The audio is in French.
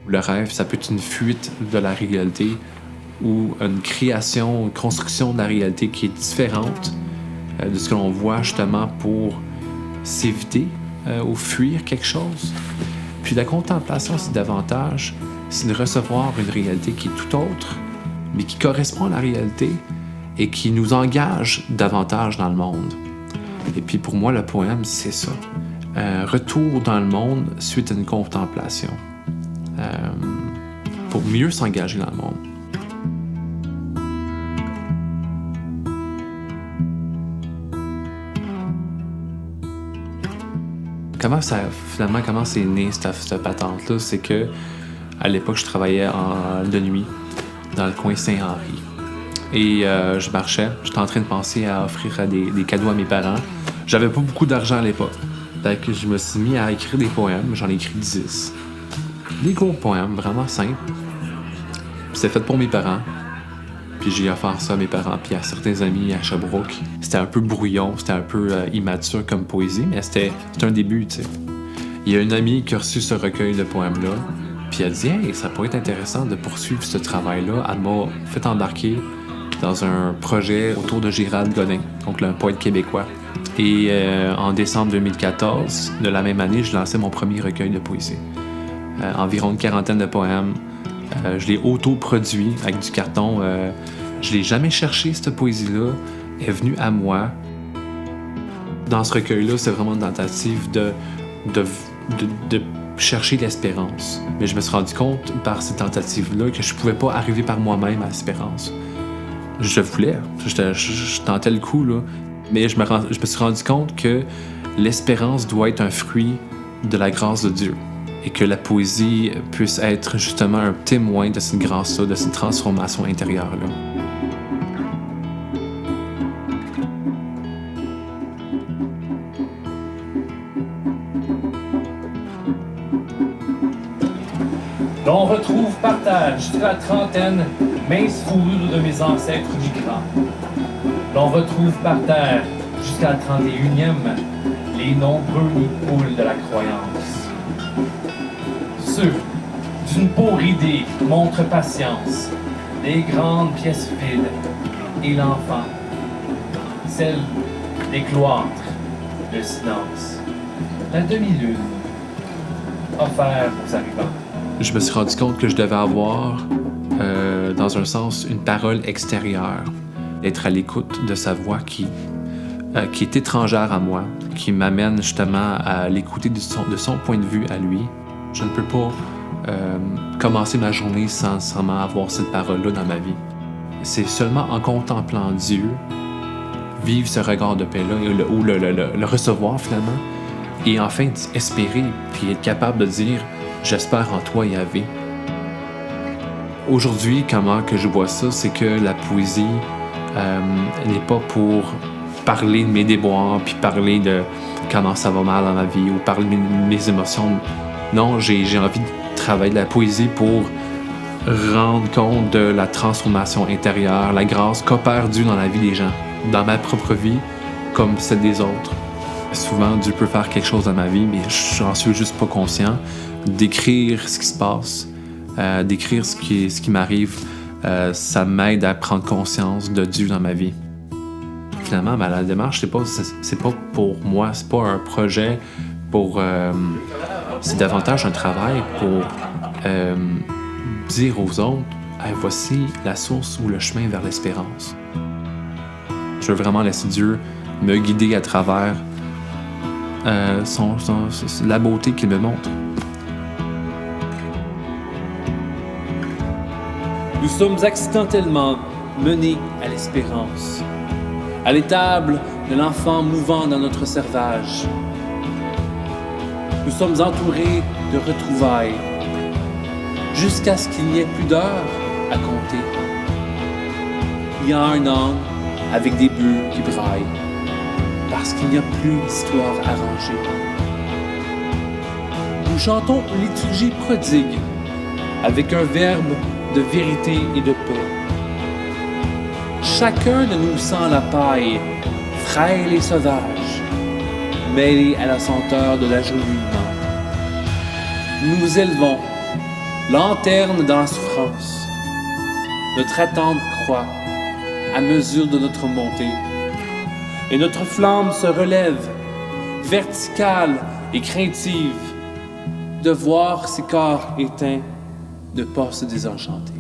Le rêve, ça peut être une fuite de la réalité ou une création, une construction de la réalité qui est différente de ce que l'on voit justement pour s'éviter ou fuir quelque chose. Puis la contemplation, c'est davantage, c'est de recevoir une réalité qui est tout autre, mais qui correspond à la réalité et qui nous engage davantage dans le monde. Et puis pour moi, le poème, c'est ça. Retour dans le monde suite à une contemplation. Pour mieux s'engager dans le monde. Comment c'est né cette patente-là? C'est que à l'époque, je travaillais de nuit dans le coin Saint-Henri. Et je marchais, j'étais en train de penser à offrir des cadeaux à mes parents. J'avais pas beaucoup d'argent à l'époque. Fait que je me suis mis à écrire des poèmes, j'en ai écrit 10. Des courts poèmes, vraiment simples. C'était fait pour mes parents. Puis j'ai offert ça à mes parents, puis à certains amis à Sherbrooke. C'était un peu brouillon, c'était un peu immature comme poésie, mais c'était un début, tu sais. Il y a une amie qui a reçu ce recueil de poèmes-là, puis elle dit « Hey, ça pourrait être intéressant de poursuivre ce travail-là. » Elle m'a fait embarquer dans un projet autour de Gérald Godin, donc un poète québécois. Et en décembre 2014, de la même année, je lançais mon premier recueil de poésie. Environ une quarantaine de poèmes. Je l'ai auto-produit avec du carton. Je l'ai jamais cherché, cette poésie-là. Elle est venue à moi. Dans ce recueil-là, c'est vraiment une tentative de chercher l'espérance. Mais je me suis rendu compte, par cette tentative-là, que je pouvais pas arriver par moi-même à l'espérance. Je voulais. Je tentais le coup, là. Mais je me suis rendu compte que l'espérance doit être un fruit de la grâce de Dieu. Et que la poésie puisse être justement un témoin de cette grâce-là, de cette transformation intérieure-là. L'on retrouve par terre jusqu'à la trentaine, mince fourrure de mes ancêtres migrants. L'on retrouve par terre jusqu'à la 31e, les nombreux nids de poules de la croyance. Ceux d'une peau ridée montrent patience, les grandes pièces vides et l'enfant, celle des cloîtres, le silence, la demi-lune, offert aux arrivants. Je me suis rendu compte que je devais avoir, dans un sens, une parole extérieure, être à l'écoute de sa voix qui est étrangère à moi, qui m'amène justement à l'écouter de son point de vue à lui. Je ne peux pas commencer ma journée sans avoir cette parole-là dans ma vie. C'est seulement en contemplant Dieu, vivre ce regard de paix-là, ou le recevoir finalement, et enfin espérer, puis être capable de dire « J'espère en toi, Yahvé ». Aujourd'hui, comment que je vois ça, c'est que la poésie n'est pas pour parler de mes déboires, puis parler de comment ça va mal dans ma vie, ou parler de mes émotions. Non, j'ai envie de travailler de la poésie pour rendre compte de la transformation intérieure, la grâce qu'opère Dieu dans la vie des gens, dans ma propre vie comme celle des autres. Souvent, Dieu peut faire quelque chose dans ma vie, mais j'en suis juste pas conscient. D'écrire ce qui se passe, d'écrire ce qui m'arrive, ça m'aide à prendre conscience de Dieu dans ma vie. Finalement, la démarche, c'est pas pour moi, c'est pas un projet pour... c'est davantage un travail pour dire aux autres hey, voici la source ou le chemin vers l'espérance. Je veux vraiment laisser Dieu me guider à travers la beauté qu'il me montre. Nous sommes accidentellement menés à l'espérance, à l'étable de l'enfant mouvant dans notre servage. Nous sommes entourés de retrouvailles, jusqu'à ce qu'il n'y ait plus d'heures à compter. Il y a un an avec des bœufs qui braillent, parce qu'il n'y a plus d'histoire arrangée. Nous chantons une liturgie prodigue, avec un verbe de vérité et de paix. Chacun de nous sent la paille, frêle et sauvage, mêlée à la senteur de l'ajournement. Nous nous élevons lanterne dans la souffrance. Notre attente croît à mesure de notre montée. Et notre flamme se relève, verticale et craintive, de voir ces corps éteints ne pas se désenchanter.